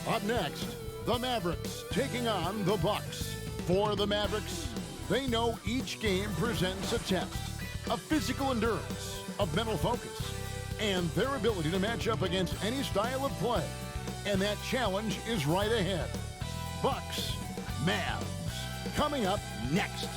Up next, the Mavericks taking on the Bucks. For the Mavericks, they know each game presents a test of physical endurance, of mental focus, and their ability to match up against any style of play. And that challenge is right ahead. Bucks, Mavs, coming up next.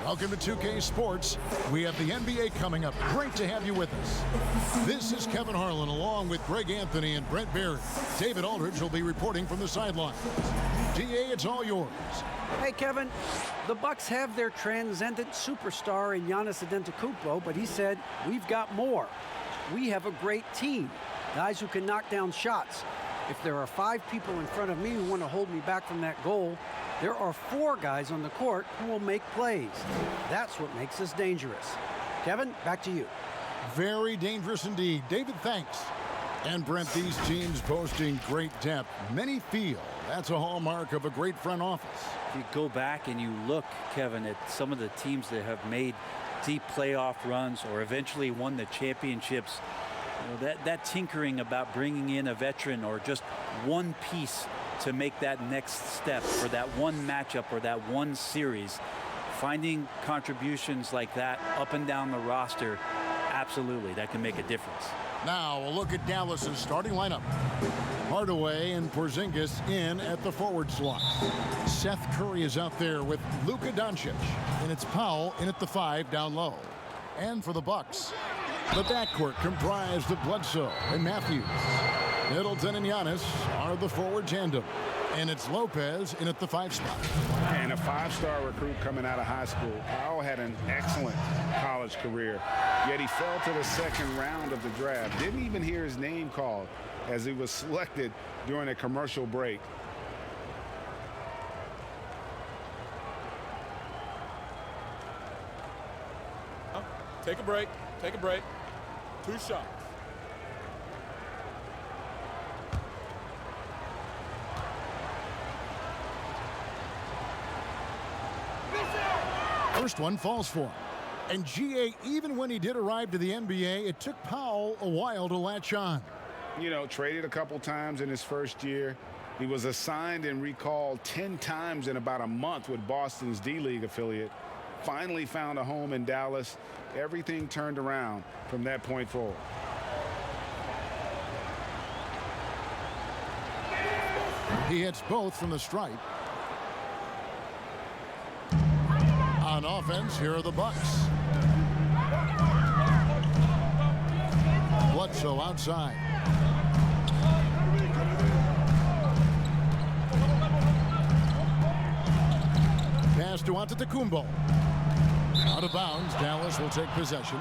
Welcome to 2K Sports. We have the NBA coming up. Great to have you with us. This is Kevin Harlan along with Greg Anthony and Brent Barry. David Aldridge will be reporting from the sideline. DA, it's all yours. Hey, Kevin. The Bucks have their transcendent superstar in Giannis Antetokounmpo, but he said, we've got more. We have a great team, guys who can knock down shots. If there are 5 people in front of me who want to hold me back from that goal, there are 4 guys on the court who will make plays. That's what makes us dangerous. Kevin, back to you. Very dangerous indeed. David, thanks. And Brent, these teams boasting great depth. Many feel that's a hallmark of a great front office. If you go back and you look, Kevin, at some of the teams that have made deep playoff runs or eventually won the championships, you know, that tinkering about bringing in a veteran or just one piece to make that next step for that one matchup or that one series, finding contributions like that up and down the roster, absolutely, that can make a difference. Now a look at Dallas's starting lineup. Hardaway and Porzingis in at the forward slot. Seth Curry is out there with Luka Doncic, and it's Powell in at the 5 down low. And for the Bucks, the backcourt comprised of Bledsoe and Matthews. Middleton and Giannis are the forward tandem. And it's Lopez in at the 5 spot. And a 5-star recruit coming out of high school. Powell had an excellent college career, yet he fell to the 2nd round of the draft. Didn't even hear his name called as he was selected during a commercial break. Take a break. Take a break. 2 shots. First one falls for him. And GA, even when he did arrive to the NBA, it took Powell a while to latch on. You know, traded a couple times in his first year. He was assigned and recalled 10 times in about a month with Boston's D-League affiliate. Finally found a home in Dallas. Everything turned around from that point forward. He hits both from the stripe. On offense, here are the Bucks. Bledsoe outside. Pass to Antetokounmpo. Out of bounds, Dallas will take possession.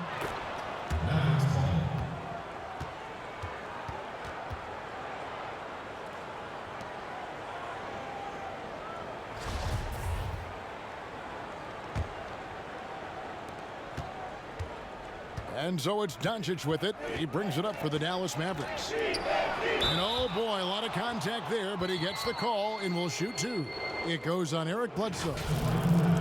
And so it's Doncic with it. He brings it up for the Dallas Mavericks. And oh boy, a lot of contact there, but he gets the call and will shoot 2. It goes on Eric Bledsoe.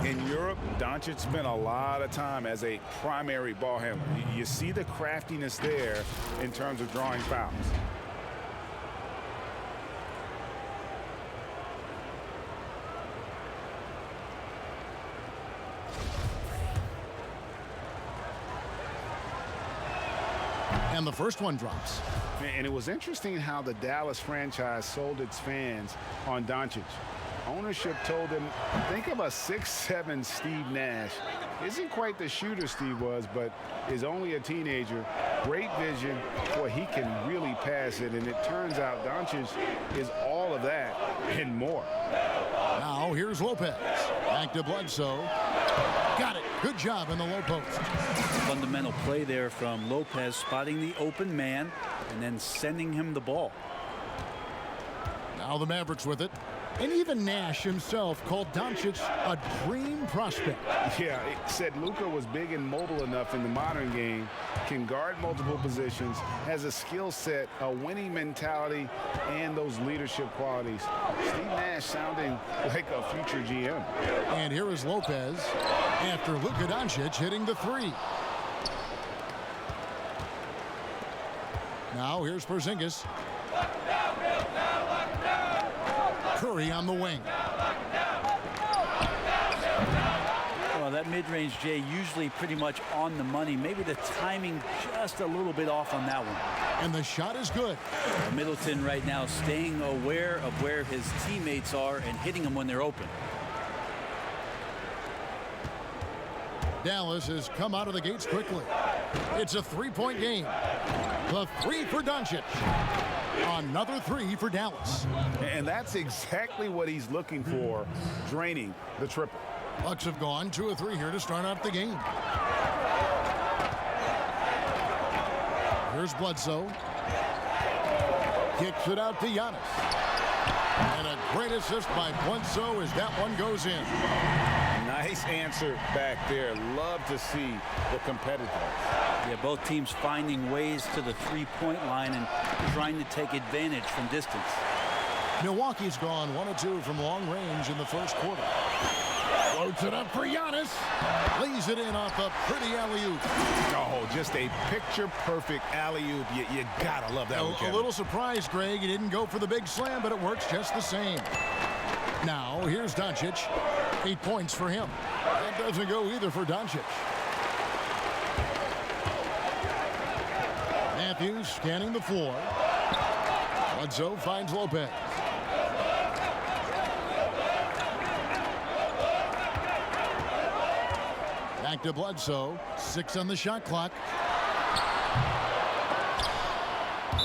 In Europe, Doncic spent a lot of time as a primary ball handler. You see the craftiness there in terms of drawing fouls. And the first one drops. And it was interesting how the Dallas franchise sold its fans on Doncic. Ownership told them, think of a 6'7" Steve Nash. Isn't quite the shooter Steve was, but is only a teenager. Great vision. Boy, he can really pass it. And it turns out Doncic is all of that and more. Now here's Lopez. Back to Bledsoe. Got it. Good job in the low post. Fundamental play there from Lopez, spotting the open man and then sending him the ball. Now the Mavericks with it. And even Nash himself called Doncic a dream prospect. Yeah, it said Luka was big and mobile enough in the modern game, can guard multiple positions, has a skill set, a winning mentality, and those leadership qualities. Steve Nash sounding like a future GM. And here is Lopez after Luka Doncic hitting the three. Now here's Porzingis. Curry on the wing. Well, that mid-range, Jay, usually pretty much on the money. Maybe the timing just a little bit off on that one. And the shot is good. Middleton right now staying aware of where his teammates are and hitting them when they're open. Dallas has come out of the gates quickly. It's a three-point game. The three for Doncic. Another three for Dallas. And that's exactly what he's looking for, draining the triple. Bucks have gone 2 of 3 here to start out the game. Here's Bledsoe. Kicks it out to Giannis. And a great assist by Bledsoe as that one goes in. Nice answer back there. Love to see the competitiveness. Yeah, both teams finding ways to the three-point line and trying to take advantage from distance. Milwaukee's gone 1 of 2 from long range in the first quarter. Floats it up for Giannis. Lays it in off a pretty alley-oop. Oh, just a picture-perfect alley-oop. You gotta love that one, Kevin. A little surprised, Greg. He didn't go for the big slam, but it works just the same. Now, here's Doncic. 8 points for him. That doesn't go either for Doncic. Matthews scanning the floor. Bledsoe finds Lopez. Back to Bledsoe. 6 on the shot clock.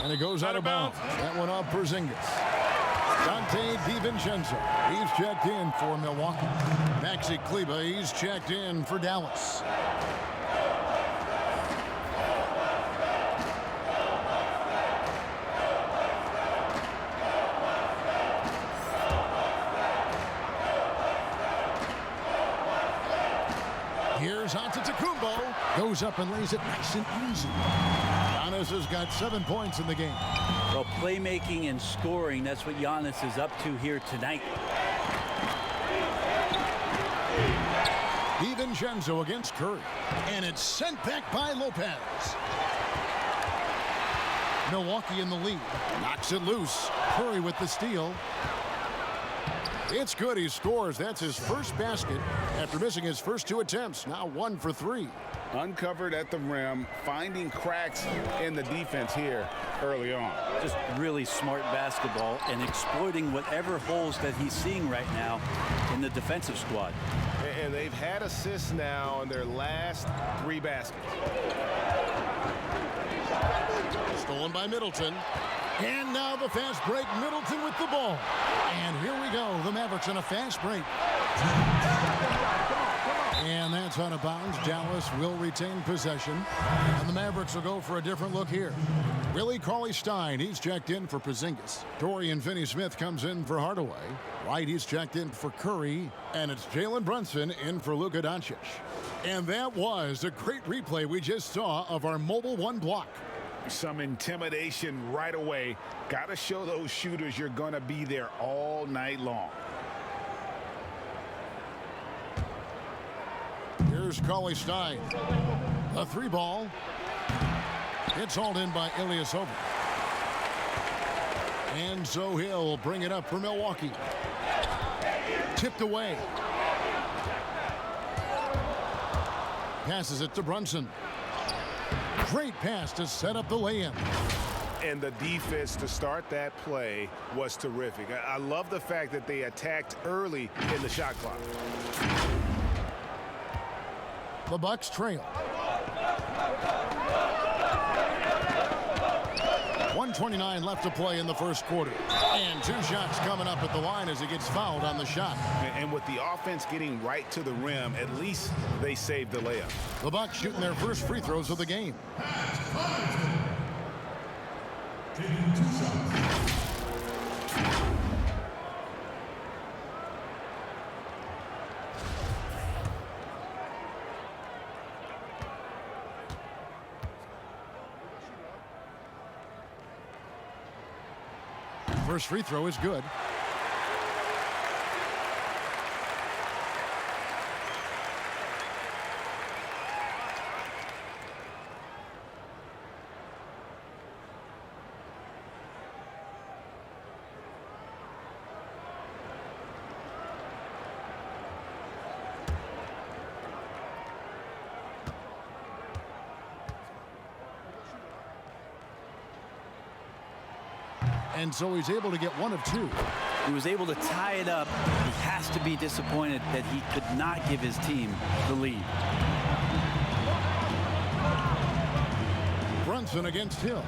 And it goes out of bounds. That one off Porzingis. Dante DiVincenzo. He's checked in for Milwaukee. Maxi Kleber, he's checked in for Dallas. Here's Antetokounmpo. Goes up and lays it nice and easy. Giannis has got 7 points in the game. Well, playmaking and scoring, that's what Giannis is up to here tonight. DiVincenzo against Curry. And it's sent back by Lopez. Milwaukee in the lead. Knocks it loose. Curry with the steal. It's good. He scores. That's his first basket after missing his first 2 attempts. Now 1 for 3. Uncovered at the rim, finding cracks in the defense here early on. Just really smart basketball and exploiting whatever holes that he's seeing right now in the defensive squad. And they've had assists now on their last 3 baskets. Stolen by Middleton. And now the fast break. Middleton with the ball. And here we go. The Mavericks on a fast break. And that's out of bounds. Dallas will retain possession. And the Mavericks will go for a different look here. Willie Cauley-Stein, he's checked in for Porzingis. Dorian Finney-Smith comes in for Hardaway. White, he's checked in for Curry. And it's Jalen Brunson in for Luka Doncic. And that was a great replay we just saw of our Mobile One block. Some intimidation right away. Got to show those shooters you're going to be there all night long. Here's Cauley-Stein. A 3 ball. It's hauled in by Ilyasova. And so he'll bring it up for Milwaukee. Tipped away. Passes it to Brunson. Great pass to set up the lay-in. And the defense to start that play was terrific. I love the fact that they attacked early in the shot clock. The Bucks trail. 1:29 left to play in the first quarter. And 2 shots coming up at the line as he gets fouled on the shot. And with the offense getting right to the rim, at least they saved the layup. The Bucks shooting their first free throws of the game. First free throw is good. And so he's able to get one of two. He was able to tie it up. He has to be disappointed that he could not give his team the lead. Brunson against Hill.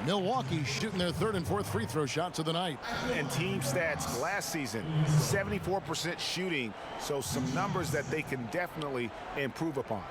Milwaukee shooting their third and fourth free throw shots of the night. And team stats last season, 74% shooting, so some numbers that they can definitely improve upon.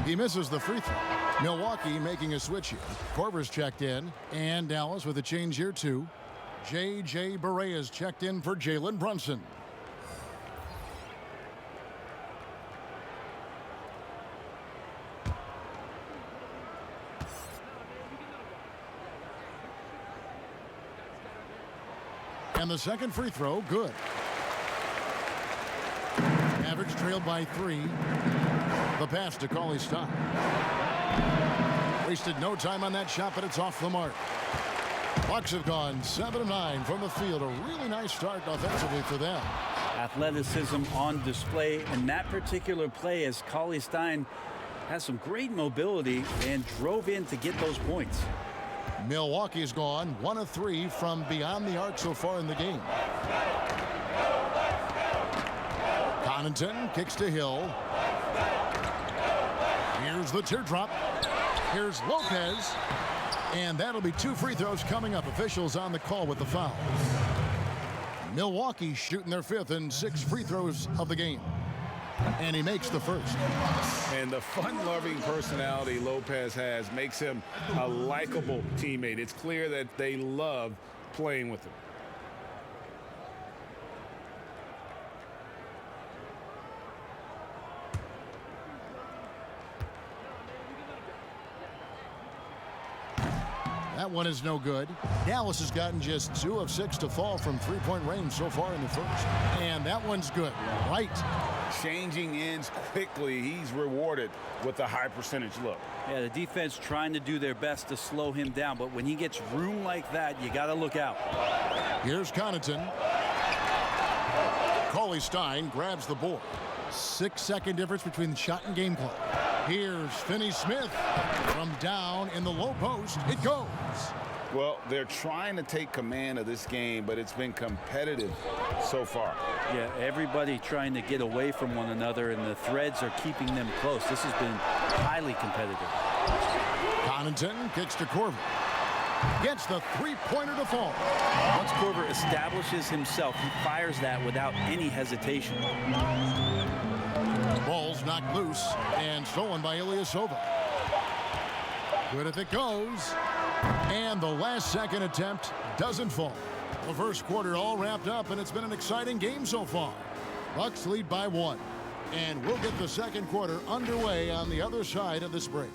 He misses the free throw. Milwaukee making a switch here. Korver's checked in, and Dallas with a change here too. J.J. Barea checked in for Jalen Brunson. And the second free throw, good. Mavericks trailed by 3. The pass to Cauley Stein. Wasted no time on that shot, but it's off the mark. Bucks have gone 7 of 9 from the field. A really nice start offensively for them. Athleticism on display in that particular play as Cauley Stein has some great mobility and drove in to get those points. Milwaukee's gone 1 of 3 from beyond the arc so far in the game. Connaughton kicks to Hill. Here's the teardrop. Here's Lopez. And that'll be 2 free throws coming up. Officials on the call with the foul. Milwaukee shooting their 5th and 6 free throws of the game. And he makes the first. And the fun-loving personality Lopez has makes him a likable teammate. It's clear that they love playing with him. That one is no good. Dallas has gotten just 2 of 6 to fall from three-point range so far in the first. And that one's good. Right. Changing ends quickly. He's rewarded with a high percentage look. Yeah, the defense trying to do their best to slow him down, but when he gets room like that, you got to look out. Here's Connaughton. Cauley Stein grabs the board. 6-second difference between the shot and game clock. Here's Finney-Smith from down in the low post. It goes. Well, they're trying to take command of this game, but it's been competitive so far. Yeah, everybody trying to get away from one another, and the threads are keeping them close. This has been highly competitive. Connaughton kicks to Korver. Gets the three-pointer to fall. Once Korver establishes himself, he fires that without any hesitation. Ball's knocked loose and stolen by Ilyasova. Good if it goes. And the last second attempt doesn't fall. The first quarter all wrapped up, and it's been an exciting game so far. Bucks lead by 1. And we'll get the second quarter underway on the other side of this break.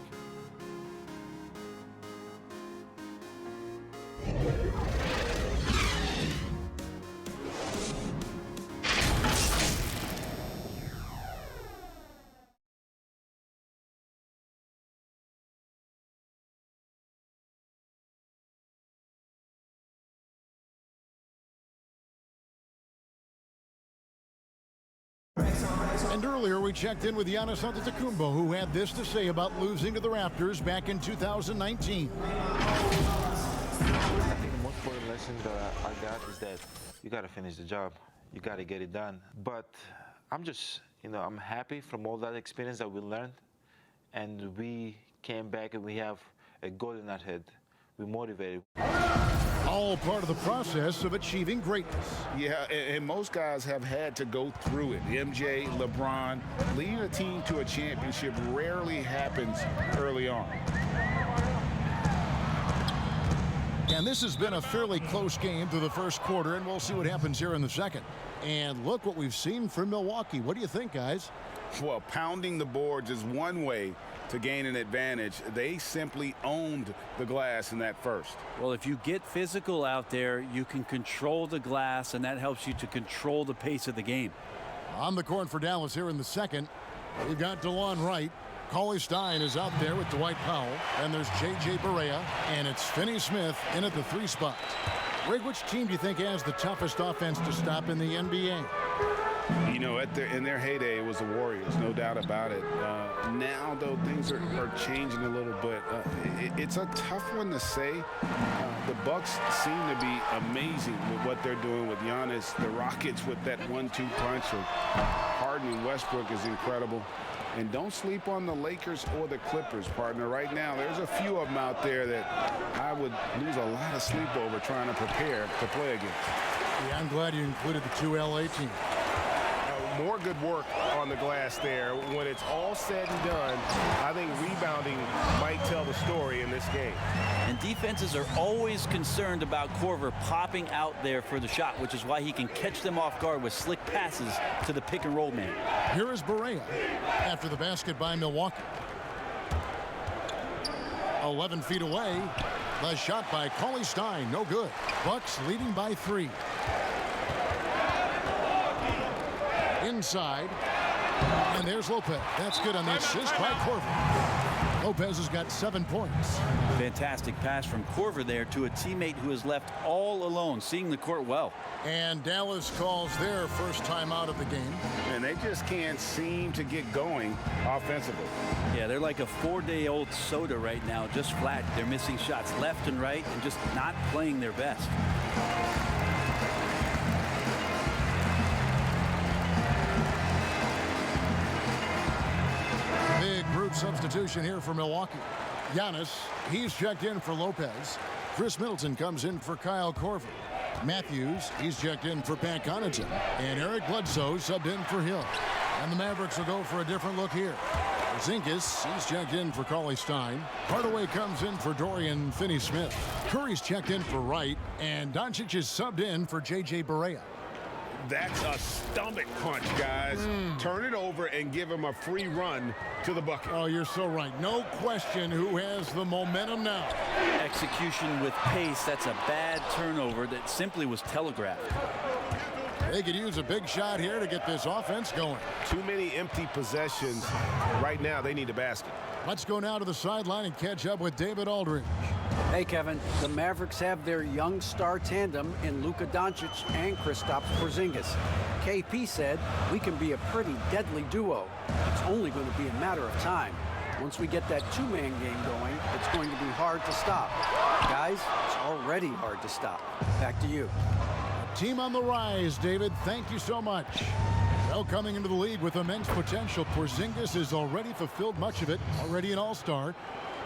And earlier we checked in with Giannis Antetokounmpo, who had this to say about losing to the Raptors back in 2019. I think the most important lesson that I got is that you got to finish the job. You got to get it done. But I'm just, I'm happy from all that experience that we learned. And we came back and we have a goal in our head. We're motivated. All part of the process of achieving greatness. Yeah, and most guys have had to go through it. MJ, LeBron, leading a team to a championship rarely happens early on. And this has been a fairly close game through the first quarter, and we'll see what happens here in the second. And look what we've seen from Milwaukee. What do you think, guys? Well, pounding the boards is one way to gain an advantage. They simply owned the glass in that first. Well, if you get physical out there, you can control the glass, and that helps you to control the pace of the game. On the court for Dallas here in the second, we've got DeLon Wright. Cauley Stein is out there with Dwight Powell. And there's J.J. Barea. And it's Finney Smith in at the 3 spot. Greg, which team do you think has the toughest offense to stop in the NBA? You know, in their heyday, it was the Warriors, no doubt about it. Now, though, things are changing a little bit. It's a tough one to say. The Bucks seem to be amazing with what they're doing with Giannis. The Rockets with that 1-2 punch of Harden and Westbrook is incredible. And don't sleep on the Lakers or the Clippers, partner. Right now, there's a few of them out there that I would lose a lot of sleep over trying to prepare to play against. Yeah, I'm glad you included the 2 LA teams. More good work on the glass there. When it's all said and done, I think rebounding might tell the story in this game. And defenses are always concerned about Korver popping out there for the shot, which is why he can catch them off guard with slick passes to the pick and roll man. Here is Barea after the basket by Milwaukee. 11 feet away. The shot by Cauley Stein, no good. Bucks leading by 3. Inside, and there's Lopez. That's good on the assist by Korver. Lopez has got 7 points. Fantastic pass from Korver there to a teammate who is left all alone, seeing the court well. And Dallas calls their first time out of the game. And they just can't seem to get going offensively. Yeah, they're like a 4-day-old soda right now, just flat. They're missing shots left and right and just not playing their best. Substitution here for Milwaukee. Giannis, he's checked in for Lopez. Chris Middleton comes in for Kyle Korver. Matthews, he's checked in for Pat Connaughton. And Eric Bledsoe subbed in for Hill. And the Mavericks will go for a different look here. Porzingis, he's checked in for Cauley Stein. Hardaway comes in for Dorian Finney-Smith. Curry's checked in for Wright. And Doncic is subbed in for J.J. Barea. That's a stomach punch, guys. Turn it over and give him a free run to the bucket. Oh, you're so right. No question who has the momentum now. Execution with pace. That's a bad turnover that simply was telegraphed. They could use a big shot here to get this offense going. Too many empty possessions. Right now, they need a basket. Let's go now to the sideline and catch up with David Aldridge. Hey, Kevin, the Mavericks have their young star tandem in Luka Doncic and Kristaps Porzingis. KP said, we can be a pretty deadly duo. It's only going to be a matter of time. Once we get that 2-man game going, it's going to be hard to stop. Guys, it's already hard to stop. Back to you. Team on the rise, David. Thank you so much. Well, coming into the league with immense potential, Porzingis has already fulfilled much of it, already an all-star.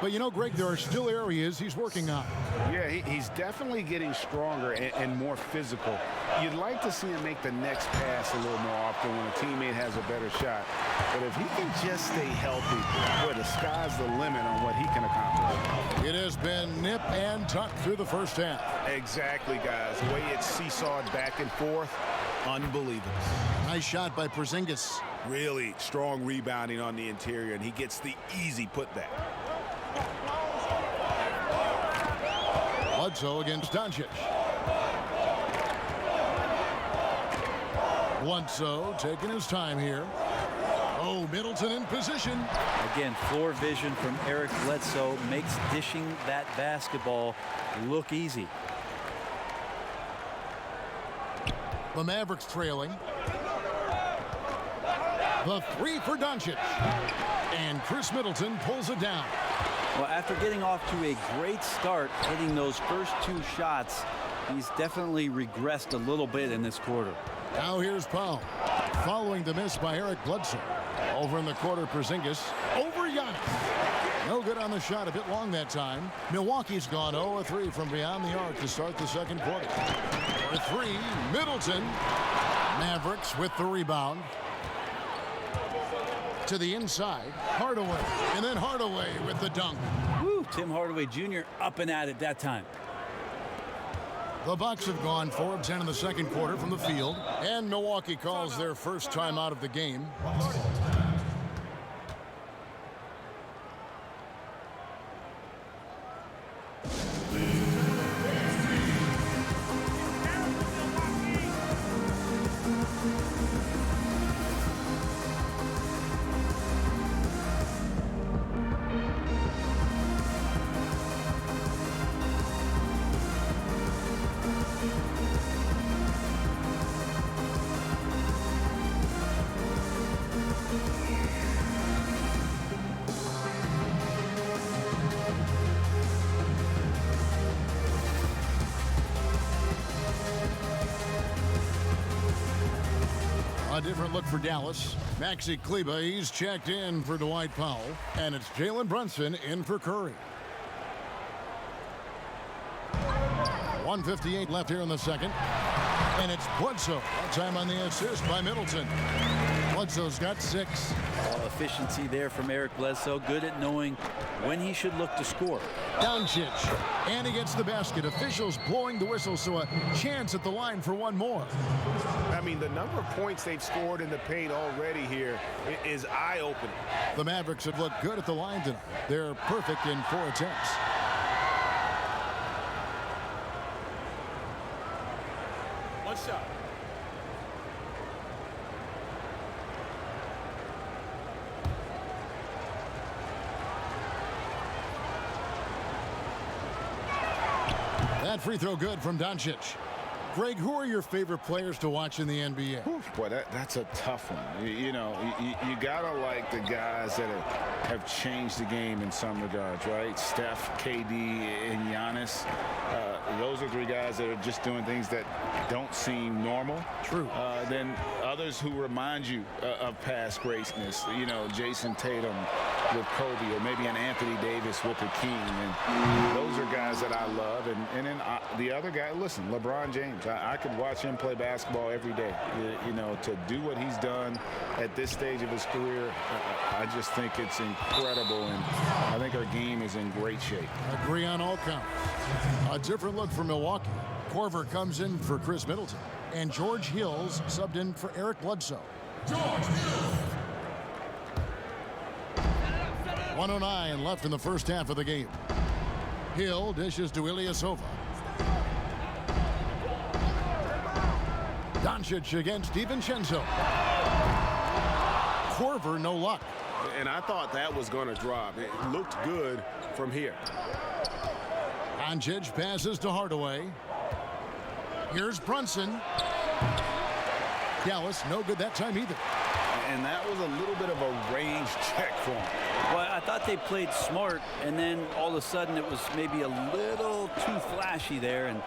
But, you know, Greg, there are still areas he's working on. Yeah, he's definitely getting stronger and more physical. You'd like to see him make the next pass a little more often when a teammate has a better shot. But if he can just stay healthy, boy, the sky's the limit on what he can accomplish. It has been nip and tuck through the first half. Exactly, guys. The way it's seesawed back and forth, unbelievable. Nice shot by Porzingis. Really strong rebounding on the interior, and he gets the easy putback. Bledsoe against Doncic. Bledsoe taking his time here. Oh, Middleton in position. Again, floor vision from Eric Bledsoe makes dishing that basketball look easy. The Mavericks trailing. The 3 for Doncic. And Chris Middleton pulls it down. Well, after getting off to a great start, hitting those first 2 shots, he's definitely regressed a little bit in this quarter. Now here's Powell, following the miss by Eric Bledsoe. Over in the quarter, Porzingis over Giannis. No good on the shot, a bit long that time. Milwaukee's gone 0-3 from beyond the arc to start the second quarter. For three, Middleton. Mavericks with the rebound. To the inside, Hardaway, and then Hardaway with the dunk. Woo, Tim Hardaway Jr. up and at it that time. The Bucks have gone 4 of 10 in the second quarter from the field, and Milwaukee calls their first time out of the game. A different look for Dallas. Maxi Kleber, he's checked in for Dwight Powell. And it's Jalen Brunson in for Curry. 1:58 left here in the second. And it's Bledsoe. That time on the assist by Middleton. Bledsoe's got 6. Efficiency there from Eric Bledsoe. Good at knowing when he should look to score. Doncic. And he gets the basket. Officials blowing the whistle, so a chance at the line for one more. I mean, the number of points they've scored in the paint already here is eye-opening. The Mavericks have looked good at the line tonight. They're perfect in 4 attempts. One shot. That free throw good from Doncic. Greg, who are your favorite players to watch in the NBA? Boy, that's a tough one. You got to like the guys that have changed the game in some regards, right? Steph, KD, and Giannis. Those are 3 guys that are just doing things that don't seem normal. True. Then others who remind you of past greatness. Jason Tatum with Kobe, or maybe an Anthony Davis with the King. And those are guys that I love. And then the other guy, listen, LeBron James. I could watch him play basketball every day. To do what he's done at this stage of his career, I just think it's incredible, and I think our game is in great shape. Agree on all counts. A different look for Milwaukee. Corver comes in for Chris Middleton, and George Hill's subbed in for Eric Bledsoe. 1:09 left in the first half of the game. Hill dishes to Ilyasova. Doncic against DiVincenzo. Corver, no luck. And I thought that was going to drop. It looked good from here. Doncic passes to Hardaway. Here's Brunson. Dallas, no good that time either. And that was a little bit of a range check for him. Well, I thought they played smart, and then all of a sudden it was maybe a little too flashy there, and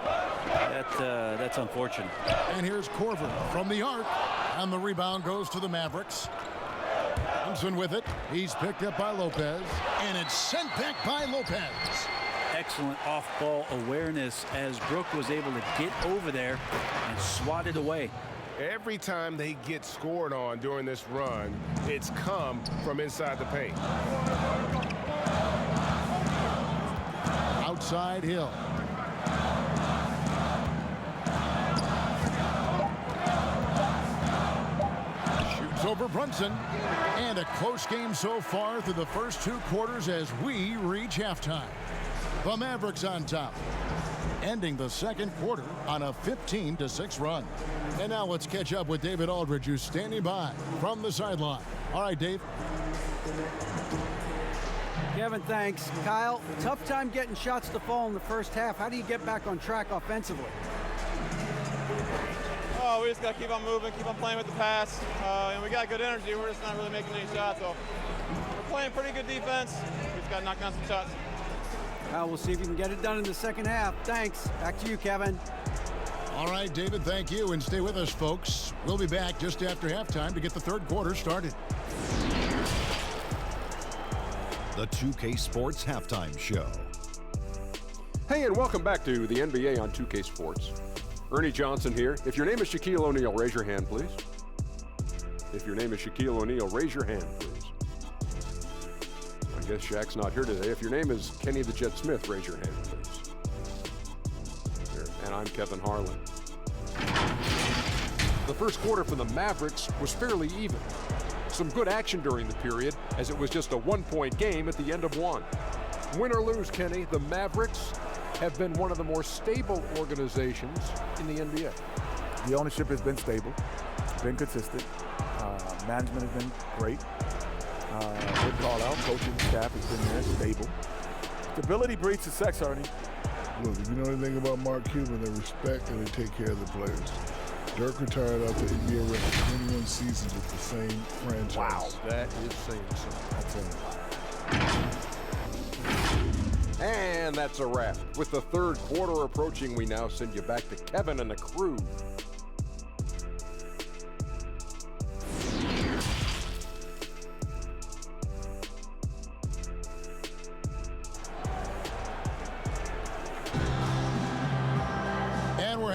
that's unfortunate. And here's Corver from the arc, and the rebound goes to the Mavericks. Thompson with it. He's picked up by Lopez, and it's sent back by Lopez. Excellent off-ball awareness as Brook was able to get over there and swat it away. Every time they get scored on during this run, it's come from inside the paint. Outside Hill. Shoots over Brunson. And a close game so far through the first 2 quarters as we reach halftime. The Mavericks on top, ending the second quarter on a 15-6 run. And now let's catch up with David Aldridge, who's standing by from the sideline. All right, Dave. Kevin, thanks. Kyle, tough time getting shots to fall in the first half. How do you get back on track offensively? Oh, we just got to keep on moving, keep on playing with the pass. And we got good energy. We're just not really making any shots. So we're playing pretty good defense. We just got to knock down some shots. Well, we'll see if you can get it done in the second half. Thanks. Back to you, Kevin. All right, David, thank you. And stay with us, folks. We'll be back just after halftime to get the third quarter started. the 2K Sports Halftime Show. Hey, and welcome back to the NBA on 2K Sports. Ernie Johnson here. If your name is Shaquille O'Neal, raise your hand, please. If your name is Shaquille O'Neal, raise your hand, please. I guess Shaq's not here today. If your name is Kenny the Jet Smith, raise your hand, please. Here. And I'm Kevin Harlan. The first quarter for the Mavericks was fairly even. Some good action during the period, as it was just a one-point game at the end of one. Win or lose, Kenny, the Mavericks have been one of the more stable organizations in the NBA. The ownership has been stable, been consistent. Management has been great. Good call out. Coaching staff has been there, stable. Stability breeds success, Ernie. Look, if you know anything about Mark Cuban, they respect and they take care of the players. Dirk retired after NBA record 21 seasons with the same franchise. Wow, that is saying something. And that's a wrap. With the third quarter approaching, we now send you back to Kevin and the crew.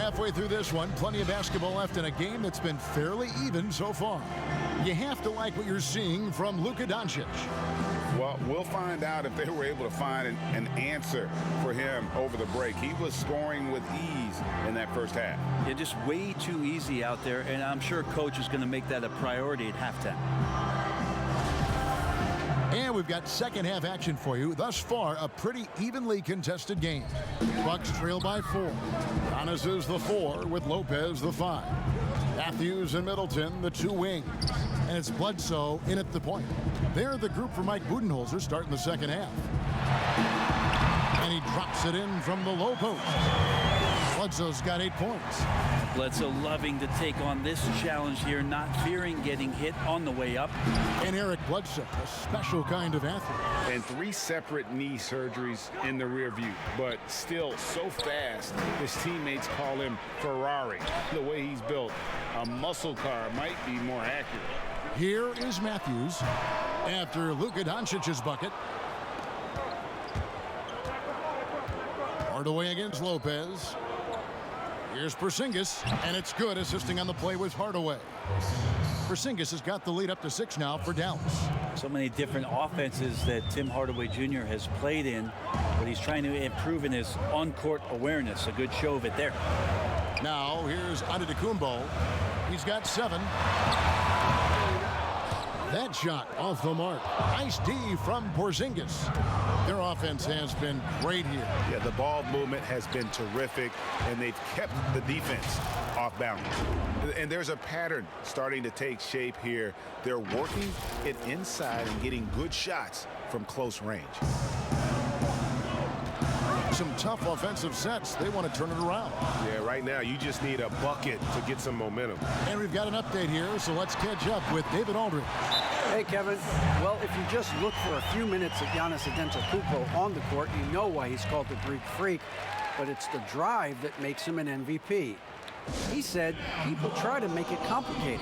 Halfway through this one, plenty of basketball left in a game that's been fairly even so far. You have to like what you're seeing from Luka Doncic. Well, we'll find out if they were able to find an answer for him over the break. He was scoring with ease in that first half. Yeah, just way too easy out there, and I'm sure coach is going to make that a priority at halftime. And we've got second half action for you. Thus far, a pretty evenly contested game. Bucks trail by 4. Giannis is the 4 with Lopez the 5. Matthews and Middleton the 2 wings. And it's Bledsoe in at the point. They're the group for Mike Budenholzer starting the second half. And he drops it in from the low post. Bledsoe's got 8 points. Bledsoe loving to take on this challenge here, not fearing getting hit on the way up. And Eric Bledsoe, a special kind of athlete. And 3 separate knee surgeries in the rear view, but still so fast, his teammates call him Ferrari. The way he's built, a muscle car might be more accurate. Here is Matthews after Luka Doncic's bucket. Hardaway against Lopez. Here's Porzingis, and it's good. Assisting on the play was Hardaway. Porzingis has got the lead up to 6 now for Dallas. So many different offenses that Tim Hardaway Jr. has played in, but he's trying to improve in his on-court awareness. A good show of it there. Now here's Antetokounmpo. He's got 7. That shot off the mark. Nice D from Porzingis. Their offense has been great here. Yeah, the ball movement has been terrific, and they've kept the defense off balance. And there's a pattern starting to take shape here. They're working it inside and getting good shots from close range. Some tough offensive sets. They want to turn it around. Yeah, right now you just need a bucket to get some momentum. And we've got an update here, so let's catch up with David Aldridge. Hey, Kevin. Well, if you just look for a few minutes at Giannis Antetokounmpo on the court, you know why he's called the Greek Freak, but it's the drive that makes him an MVP. He said people try to make it complicated.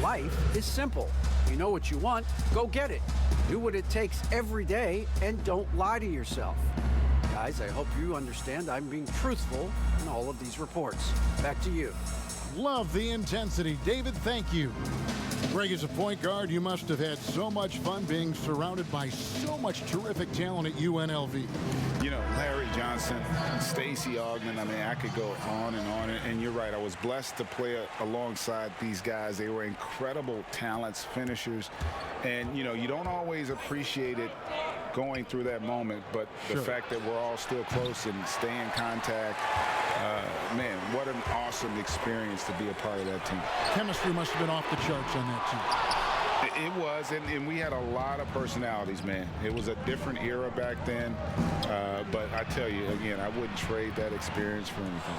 Life is simple. You know what you want, go get it. Do what it takes every day and don't lie to yourself. Guys, I hope you understand I'm being truthful in all of these reports. Back to you. Love the intensity. David, thank you. Greg, as a point guard, you must have had so much fun being surrounded by so much terrific talent at UNLV. You know, Larry Johnson, Stacey Ogden, I mean, I could go on. And you're right, I was blessed to play alongside these guys. They were incredible talents, finishers. And, you know, you don't always appreciate it going through that moment, but the fact that we're all still close and stay in contact, man, what an awesome experience to be a part of that team. Chemistry must have been off the charts on that team. It was, and we had a lot of personalities, man. It was a different era back then, but I tell you, again, I wouldn't trade that experience for anything.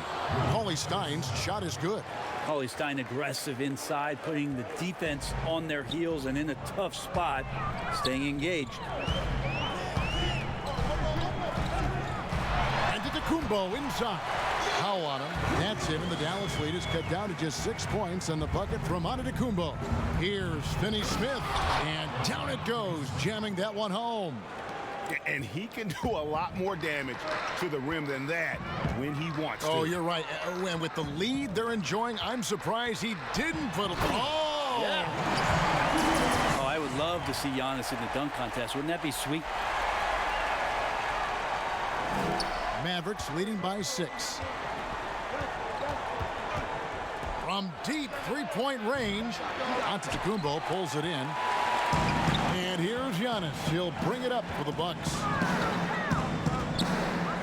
Cauley Stein's shot is good. Cauley Stein aggressive inside, putting the defense on their heels and in a tough spot, staying engaged. Antetokounmpo inside. Foul on him. That's it, and the Dallas lead is cut down to just 6 points, and the bucket from Antetokounmpo. Here's Finney Smith, and down it goes, jamming that one home. And he can do a lot more damage to the rim than that when he wants to. Oh, you're right. And with the lead they're enjoying, I'm surprised he didn't put it. Oh! Yeah. Oh, I would love to see Giannis in the dunk contest. Wouldn't that be sweet? Mavericks leading by 6. From deep three-point range, Antetokounmpo pulls it in. And here's Giannis. He'll bring it up for the Bucks.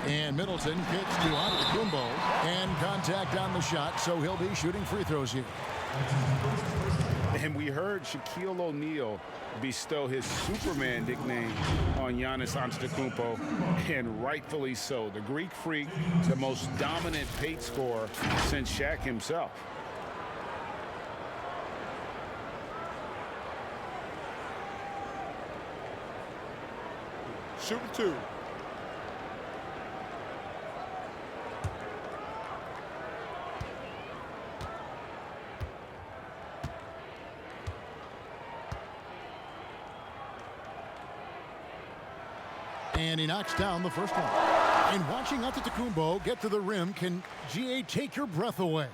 And Middleton kicks to Antetokounmpo. And contact on the shot, so he'll be shooting free throws here. And we heard Shaquille O'Neal bestow his Superman nickname on Giannis Antetokounmpo, and rightfully so. The Greek Freak, the most dominant paint scorer since Shaq himself. Shooting 2. And he knocks down the first one. And watching Antetokounmpo get to the rim can, GA, take your breath away.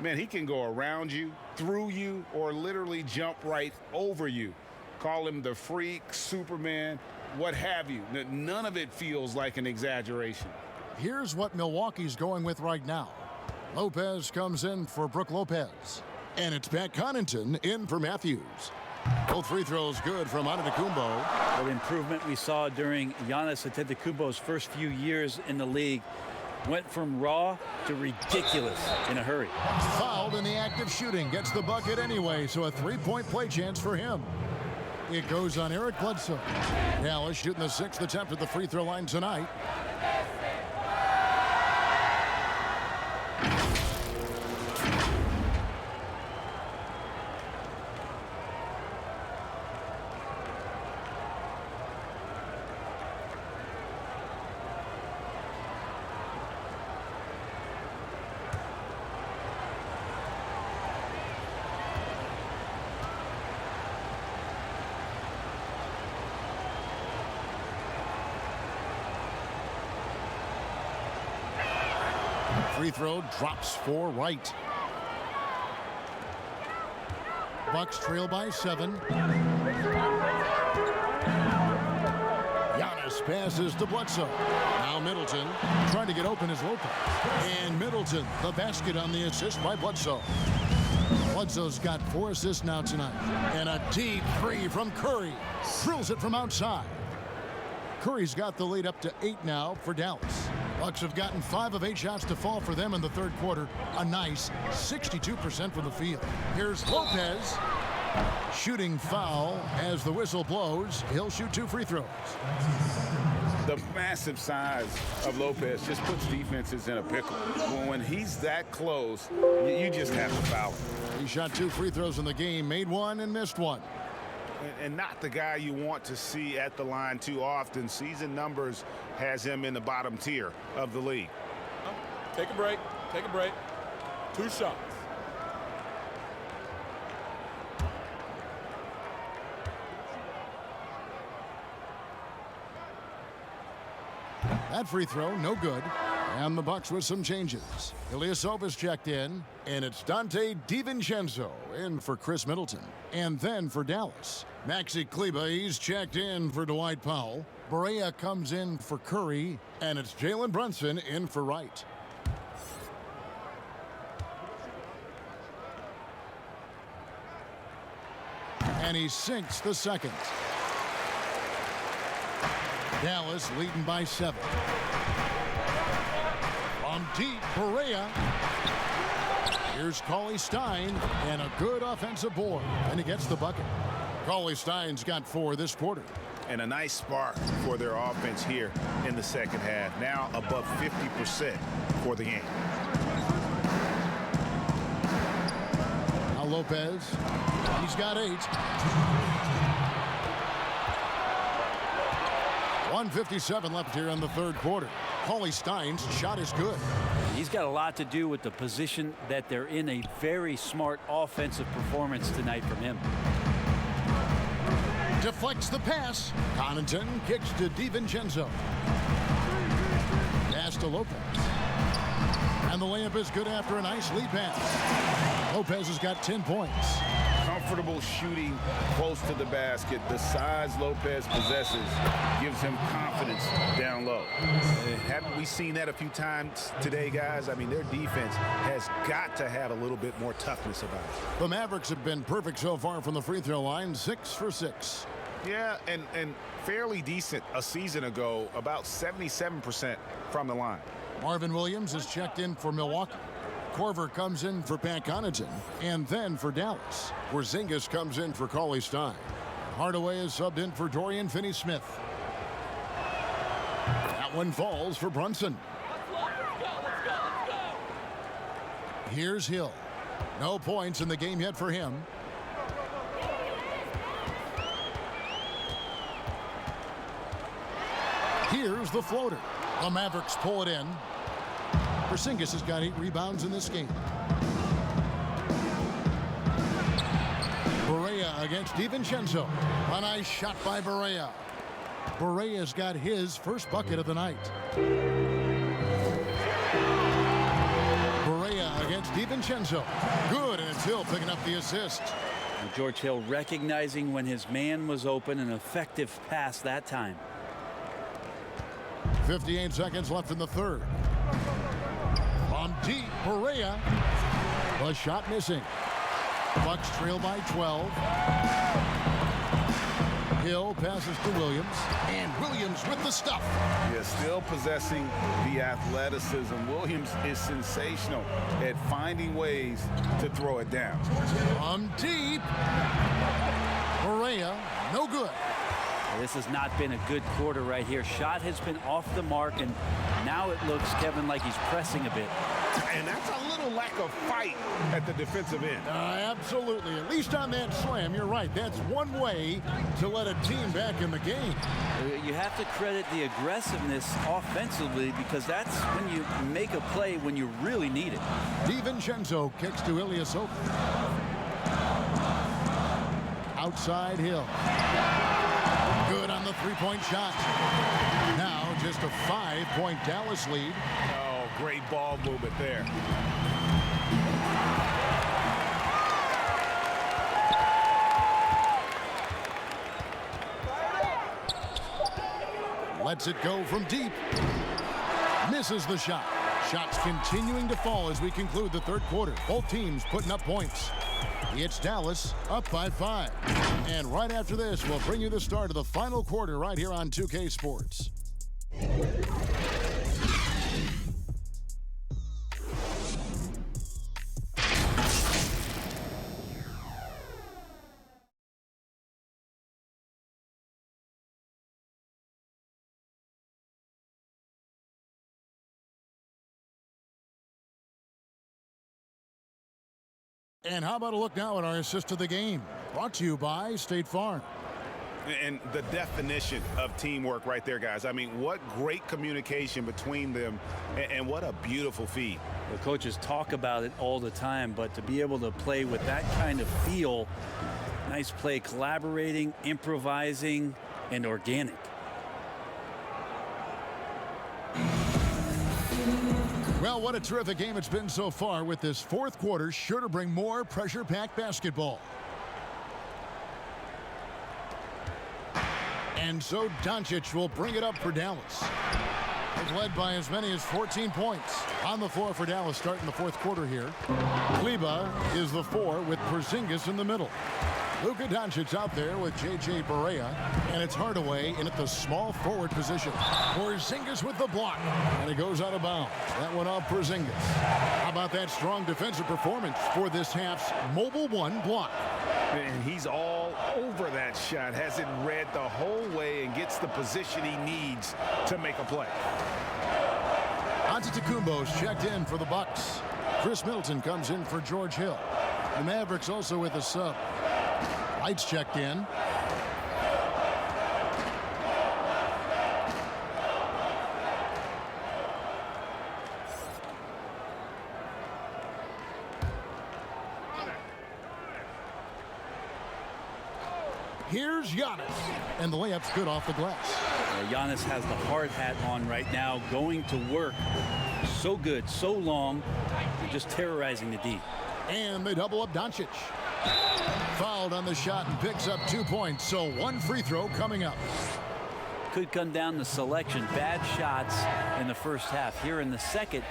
Man, he can go around you, through you, or literally jump right over you. Call him the Freak, Superman, what have you. None of it feels like an exaggeration. Here's what Milwaukee's going with right now. Lopez comes in for Brook Lopez. And it's Pat Connaughton in for Matthews. Both free throws good from Antetokounmpo. The improvement we saw during Giannis Antetokounmpo's first few years in the league went from raw to ridiculous in a hurry. Fouled in the act of shooting. Gets the bucket anyway, so a three-point play chance for him. It goes on Eric Bledsoe. Dallas shooting the 6th attempt at the free throw line tonight. Free throw drops for Wright. Bucks trail by 7. Giannis passes to Bledsoe. Now Middleton trying to get open as Lopez. And Middleton, the basket on the assist by Bledsoe. Bledsoe's got 4 assists now tonight. And a deep three from Curry. Drills it from outside. Curry's got the lead up to 8 now for Dallas. Bucks have gotten 5 of 8 shots to fall for them in the third quarter. A nice 62% from the field. Here's Lopez. Shooting foul as the whistle blows. He'll shoot 2 free throws. The massive size of Lopez just puts defenses in a pickle. When he's that close, you just have to foul him. He shot 2 free throws in the game, made 1 and missed 1. And not the guy you want to see at the line too often. Season numbers has him in the bottom tier of the league. Take a break. Take a break. 2 shots. That free throw, no good. And the Bucks with some changes. Ilyasova's checked in, and it's Dante DiVincenzo in for Chris Middleton. And then for Dallas, Maxi Kleber, he's checked in for Dwight Powell. Barea comes in for Curry, and it's Jalen Brunson in for Wright. And he sinks the second. Dallas leading by 7. From deep, Barea. Here's Cauley Stein, and a good offensive board, and he gets the bucket. Cauley Stein's got 4 this quarter. And a nice spark for their offense here in the second half. Now above 50% for the game. Now Lopez, he's got 8. 1:57 left here in the third quarter. Cauley Stein's shot is good. He's got a lot to do with the position that they're in. A very smart offensive performance tonight from him. Deflects the pass. Connaughton kicks to DiVincenzo. Pass to Lopez. And the layup is good after a nice lead pass. Lopez has got 10 points. Comfortable shooting close to the basket. The size Lopez possesses gives him confidence down low. Haven't we seen that a few times today, guys? I mean, their defense has got to have a little bit more toughness about it. The Mavericks have been perfect so far from the free throw line, 6 for 6. Yeah, and fairly decent a season ago, about 77% from the line. Marvin Williams is checked in for Milwaukee. Korver comes in for Pat Connaughton, and then for Dallas. Porzingis comes in for Cauley Stein. Hardaway is subbed in for Dorian Finney-Smith. That one falls for Brunson. Here's Hill. No points in the game yet for him. Here's the floater. The Mavericks pull it in. Porzingis has got 8 rebounds in this game. Barea against DiVincenzo. A nice shot by Barea. Barea's got his first bucket of the night. Barea against DiVincenzo. Good, and it's Hill picking up the assist. And George Hill recognizing when his man was open, an effective pass that time. 58 seconds left in the third. From deep, Barea. The shot missing. Bucks trail by 12. Hill passes to Williams. And Williams with the stuff. Yeah, still possessing the athleticism. Williams is sensational at finding ways to throw it down. From deep. Barea, no good. This has not been a good quarter right here. Shot has been off the mark, and now it looks, Kevin, like he's pressing a bit. And that's a little lack of fight at the defensive end. Absolutely. At least on that slam, you're right. That's one way to let a team back in the game. You have to credit the aggressiveness offensively, because that's when you make a play when you really need it. DiVincenzo kicks to Ilyasova. Outside Hill. Good on the three-point shot. Now just a 5-point Dallas lead. Oh, great ball movement there. Lets it go from deep. Misses the shot. Shots continuing to fall as we conclude the third quarter. Both teams putting up points. It's Dallas up by 5. And right after this, we'll bring you the start of the final quarter right here on 2K Sports. And how about a look now at our assist of the game? Brought to you by State Farm. And the definition of teamwork right there, guys. I mean, what great communication between them, and what a beautiful feed. The coaches talk about it all the time, but to be able to play with that kind of feel, nice play, collaborating, improvising, and organic. Well, what a terrific game it's been so far, with this fourth quarter sure to bring more pressure-packed basketball. And so Doncic will bring it up for Dallas. They've led by as many as 14 points. On the floor for Dallas starting the fourth quarter here. Kleba is the 4 with Porzingis in the middle. Luka Doncic out there with J.J. Barea, and it's Hardaway in at the small forward position. Porzingis with the block, and it goes out of bounds. That one off Porzingis. How about that strong defensive performance for this half's Mobile 1 block? And he's all over that shot, has it read the whole way, and gets the position he needs to make a play. Antetokounmpo's checked in for the Bucks. Chris Middleton comes in for George Hill. The Mavericks also with a sub. Lights checked in. Here's Giannis. And the layup's good off the glass. Giannis has the hard hat on right now, going to work. So good, so long, just terrorizing the D. And they double up Doncic. Fouled on the shot and picks up 2 points. So one free throw coming up. Could come down to selection. Bad shots in the first half. Here in the second,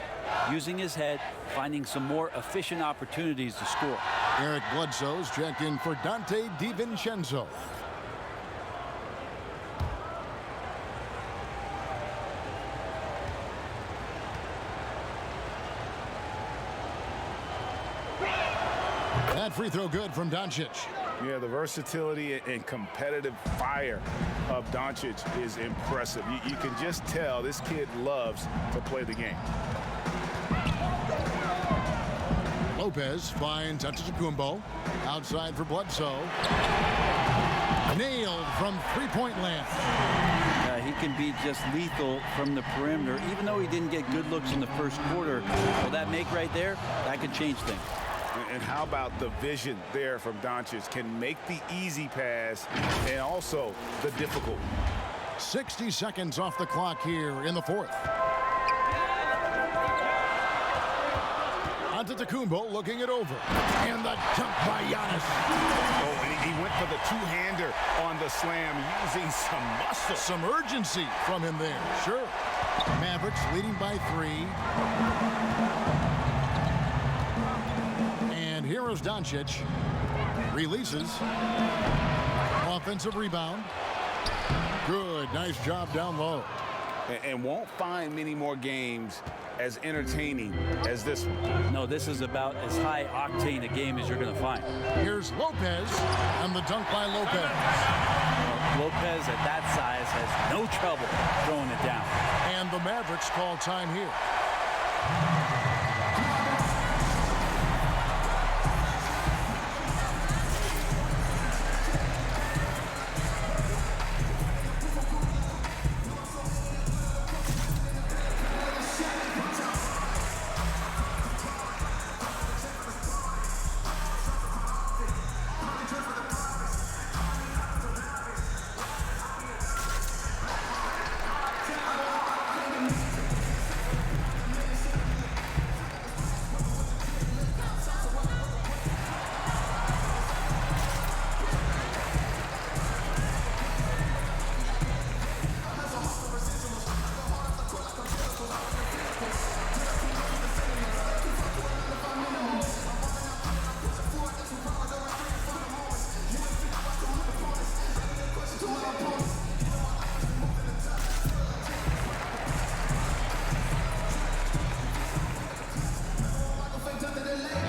using his head, finding some more efficient opportunities to score. Eric Bledsoe's checked in for Dante DiVincenzo. That free throw good from Doncic. Yeah, the versatility and competitive fire of Doncic is impressive. You can just tell this kid loves to play the game. Lopez finds Antetokounmpo. Outside for Bledsoe. Nailed from three-point land. He can be just lethal from the perimeter, even though he didn't get good looks in the first quarter. Well, that make right there, that could change things. And how about the vision there from Doncic? Can make the easy pass and also the difficult. 60 seconds off the clock here in the fourth. Antetokounmpo looking it over. And the dunk by Giannis. Oh, and he went for the two-hander on the slam, using some muscle. Some urgency from him there. Sure. Mavericks leading by 3. And here is Doncic. Releases. Offensive rebound. Good. Nice job down low. And won't find many more games as entertaining as this one. No, this is about as high octane a game as you're going to find. Here's Lopez, and the dunk by Lopez. Well, Lopez at that size has no trouble throwing it down. And the Mavericks call time here.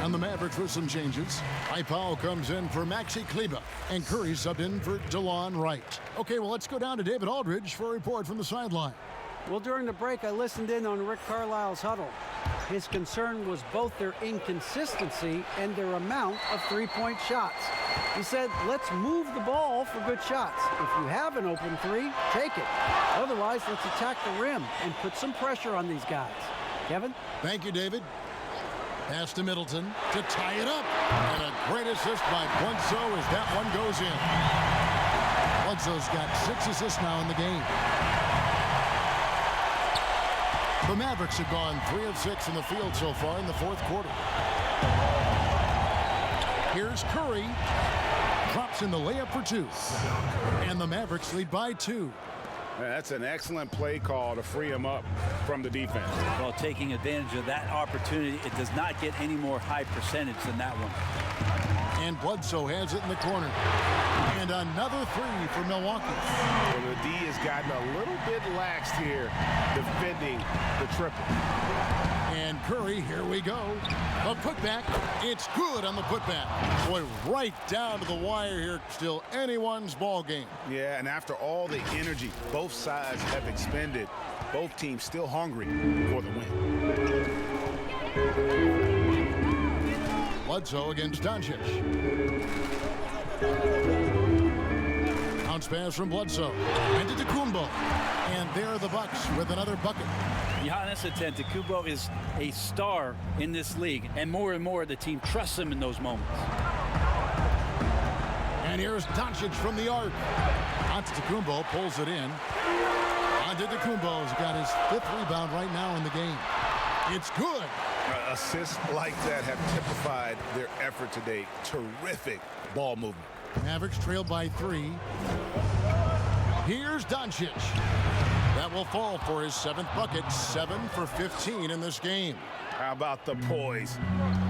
And the Mavericks with some changes. Powell comes in for Maxi Kleber, and Curry subbed in for DeLon Wright. Okay, well, let's go down to David Aldridge for a report from the sideline. Well, during the break, I listened in on Rick Carlisle's huddle. His concern was both their inconsistency and their amount of three-point shots. He said, let's move the ball for good shots. If you have an open three, take it. Otherwise, let's attack the rim and put some pressure on these guys. Kevin? Thank you, David. Pass to Middleton to tie it up. And a great assist by Bledsoe as that one goes in. Bledsoe's got 6 assists now in the game. The Mavericks have gone 3 of 6 in the field so far in the fourth quarter. Here's Curry. Drops in the layup for 2. And the Mavericks lead by 2. That's an excellent play call to free him up from the defense. Well, taking advantage of that opportunity, it does not get any more high percentage than that one. And Bledsoe has it in the corner. And another 3 for Milwaukee. Well, the D has gotten a little bit lax here defending the triple. And Curry, here we go. A putback. It's good on the putback. Boy, right down to the wire here. Still anyone's ball game. Yeah, and after all the energy both sides have expended, both teams still hungry for the win. Bledsoe against Doncic. Bounce pass from Bledsoe. And to Antetokounmpo. And there are the Bucks with another bucket. Giannis Antetokounmpo is a star in this league, and more the team trusts him in those moments. And here's Doncic from the arc. Antetokounmpo pulls it in. Antetokounmpo's got his 5th rebound right now in the game. It's good. Assists like that have typified their effort today. Terrific ball movement. Mavericks trailed by 3. Here's Doncic. That will fall for his 7th bucket. 7 for 15 in this game. How about the poise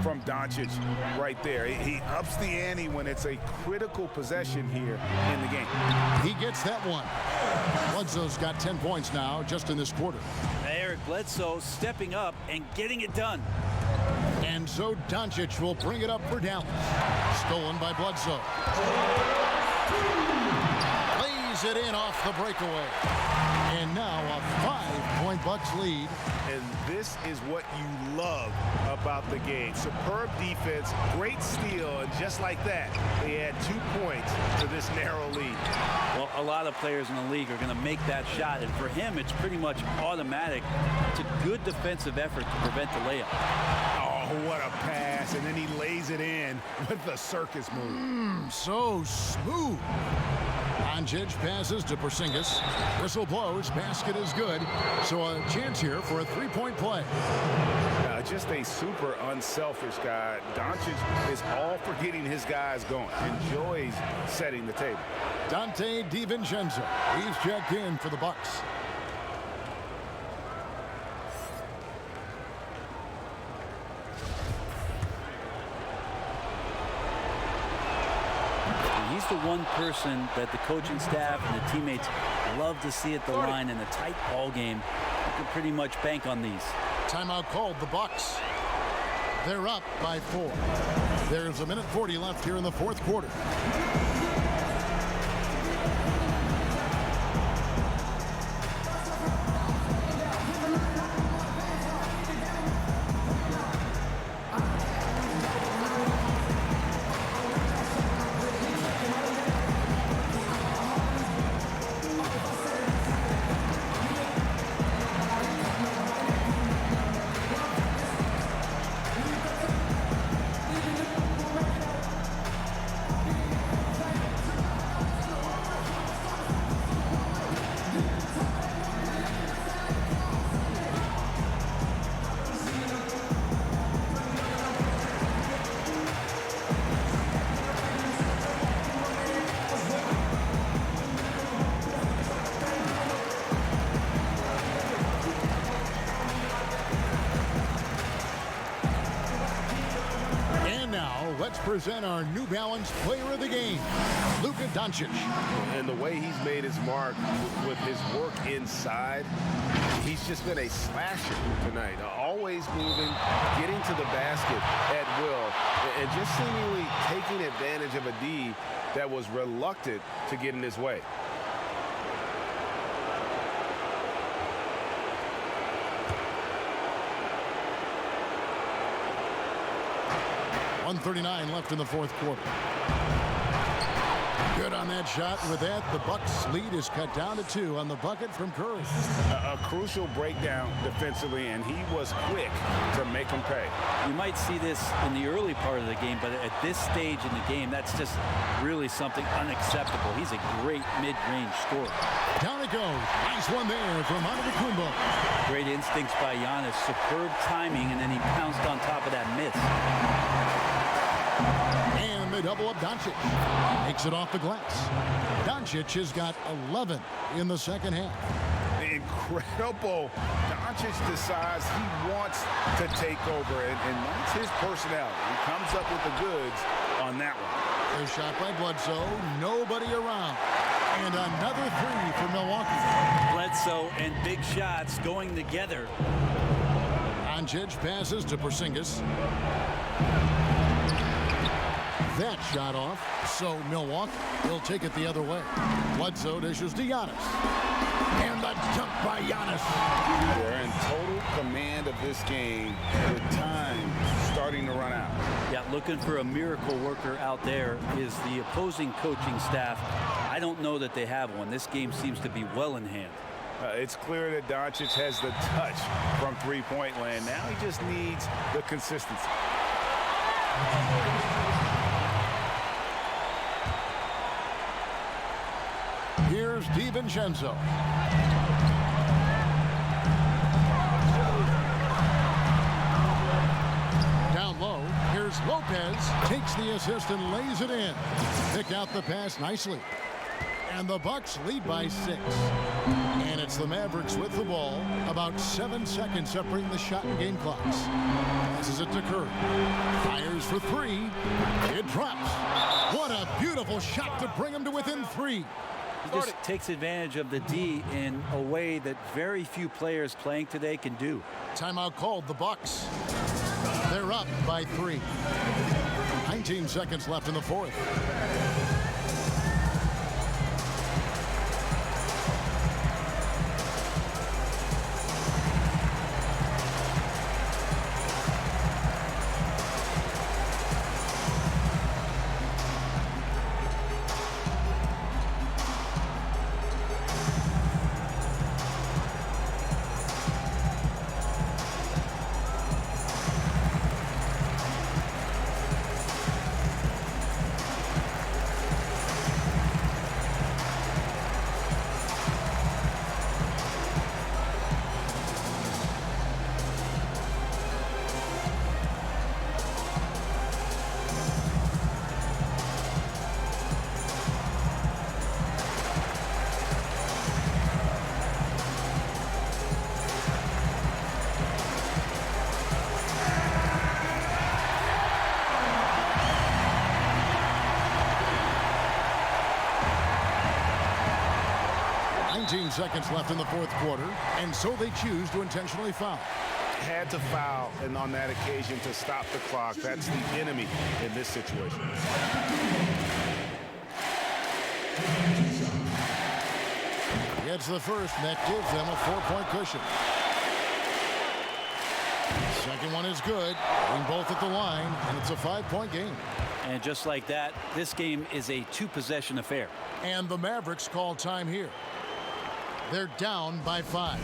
from Doncic right there? He ups the ante when it's a critical possession here in the game. He gets that one. Bledsoe's got 10 points now just in this quarter. Eric Bledsoe stepping up and getting it done. And so Doncic will bring it up for Dallas. Stolen by Bledsoe. Lays it in off the breakaway. And now a 5-point Bucks lead. And this is what you love about the game. Superb defense, great steal, and just like that, they add 2 points to this narrow lead. Well, a lot of players in the league are going to make that shot, and for him, it's pretty much automatic. It's a good defensive effort to prevent the layup. Oh, what a pass, and then he lays it in with the circus move. So smooth. Doncic passes to Porzingis. Whistle blows. Basket is good. So a chance here for a 3-point play. Just a super unselfish guy. Doncic is all for getting his guys going. Enjoys setting the table. Dante DiVincenzo. He's checked in for the Bucks. He's the one person that the coaching staff and the teammates love to see at the line in a tight ball game. You can pretty much bank on these. Timeout called. The Bucks. They're up by 4. There's 1:40 left here in the 4th quarter. Let's present our New Balance Player of the Game, Luka Doncic. And the way he's made his mark with his work inside, he's just been a slasher tonight. Always moving, getting to the basket at will, and just seemingly taking advantage of a D that was reluctant to get in his way. .139 left in the 4th quarter. Good on that shot. With that, the Bucks lead is cut down to 2 on the bucket from Curry. A crucial breakdown defensively, and he was quick to make him pay. You might see this in the early part of the game, but at this stage in the game, that's just really something unacceptable. He's a great mid-range scorer. Down it goes. Nice one there from Antetokounmpo. Great instincts by Giannis. Superb timing, and then he pounced on top of that miss. And they double up Doncic. Makes it off the glass. Doncic has got 11 in the second half. Incredible. Doncic decides he wants to take over, and that's his personality. He comes up with the goods on that one. A shot by Bledsoe. Nobody around. And another 3 for Milwaukee. Bledsoe and big shots going together. Doncic passes to Porzingis. That shot off, so Milwaukee will take it the other way. Bledsoe dishes to Giannis. And the dunk by Giannis. They're in total command of this game with time starting to run out. Yeah, looking for a miracle worker out there is the opposing coaching staff. I don't know that they have one. This game seems to be well in hand. It's clear that Doncic has the touch from three-point land. Now he just needs the consistency. DiVincenzo. Down low, here's Lopez. Takes the assist and lays it in. Pick out the pass nicely. And the Bucks lead by 6. And it's the Mavericks with the ball. About 7 seconds separating the shot and game clocks. Passes it to Curry. Fires for 3. It drops. What a beautiful shot to bring him to within 3. He just takes advantage of the D in a way that very few players playing today can do. Timeout called. The Bucks. They're up by 3. 19 seconds left in the fourth. Seconds left in the fourth quarter, and so they choose to intentionally foul. Had to foul, and on that occasion to stop the clock. That's the enemy in this situation. Gets the first, and that gives them a 4-point cushion. Second one is good. Bring both at the line, and it's a 5-point game. And just like that, this game is a 2-possession affair. And the Mavericks call time here. They're down by 5.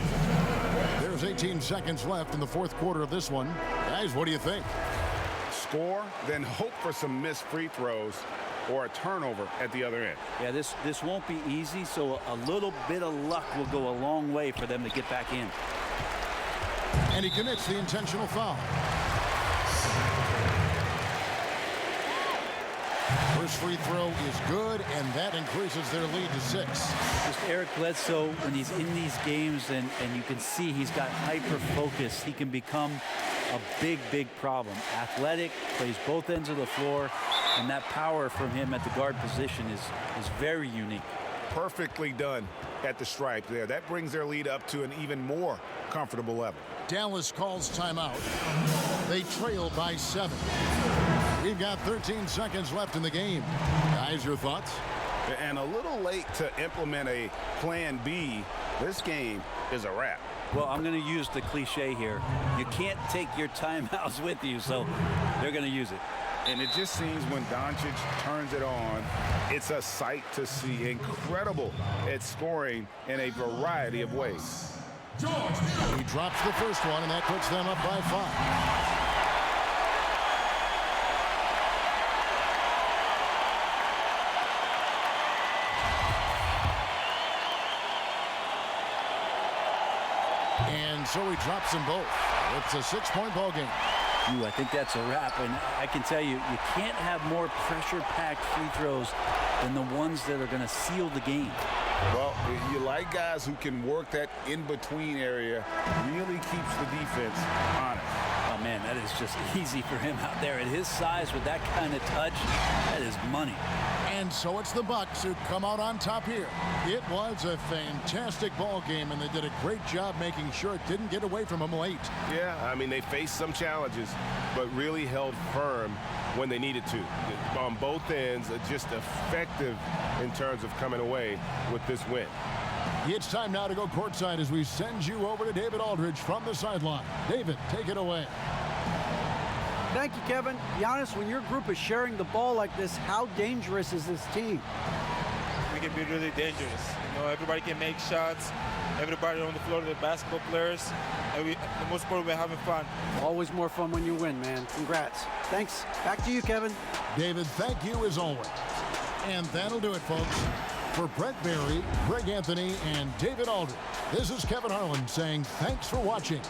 There's 18 seconds left in the fourth quarter of this one. Guys, what do you think? Score, then hope for some missed free throws or a turnover at the other end. Yeah, this won't be easy, so a little bit of luck will go a long way for them to get back in. And he commits the intentional foul. First free throw is good, and that increases their lead to 6. Just Eric Bledsoe, when he's in these games, and you can see he's got hyper focus, he can become a big problem. Athletic, plays both ends of the floor, and that power from him at the guard position is very unique. Perfectly done at the stripe there. That brings their lead up to an even more comfortable level. Dallas calls timeout. They trail by 7. We've got 13 seconds left in the game. Guys, your thoughts? And a little late to implement a plan B. This game is a wrap. Well, I'm going to use the cliche here. You can't take your timeouts with you, so they're going to use it. And it just seems when Doncic turns it on, it's a sight to see. Incredible at scoring in a variety of ways. He drops the first one, and that puts them up by 5. And so he drops them both. It's a 6-point ball game. I think that's a wrap, and I can tell you can't have more pressure-packed free throws than the ones that are going to seal the game. Well, you like guys who can work that in-between area, really keeps the defense honest. Oh, man, that is just easy for him out there. At his size, with that kind of touch, that is money. And so it's the Bucks who come out on top here. It was a fantastic ball game, and they did a great job making sure it didn't get away from them late. Yeah, I mean, they faced some challenges, but really held firm when they needed to. On both ends, just effective in terms of coming away with this win. It's time now to go courtside as we send you over to David Aldridge from the sideline. David, take it away. Thank you, Kevin. Giannis, when your group is sharing the ball like this, how dangerous is this team? We can be really dangerous. You know, everybody can make shots. Everybody on the floor, the basketball players. And the most part, we're having fun. Always more fun when you win, man. Congrats. Thanks. Back to you, Kevin. David, thank you as always. And that'll do it, folks. For Brent Berry, Greg Anthony, and David Aldridge, this is Kevin Harlan saying thanks for watching.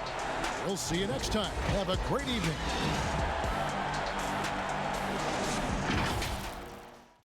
We'll see you next time. Have a great evening.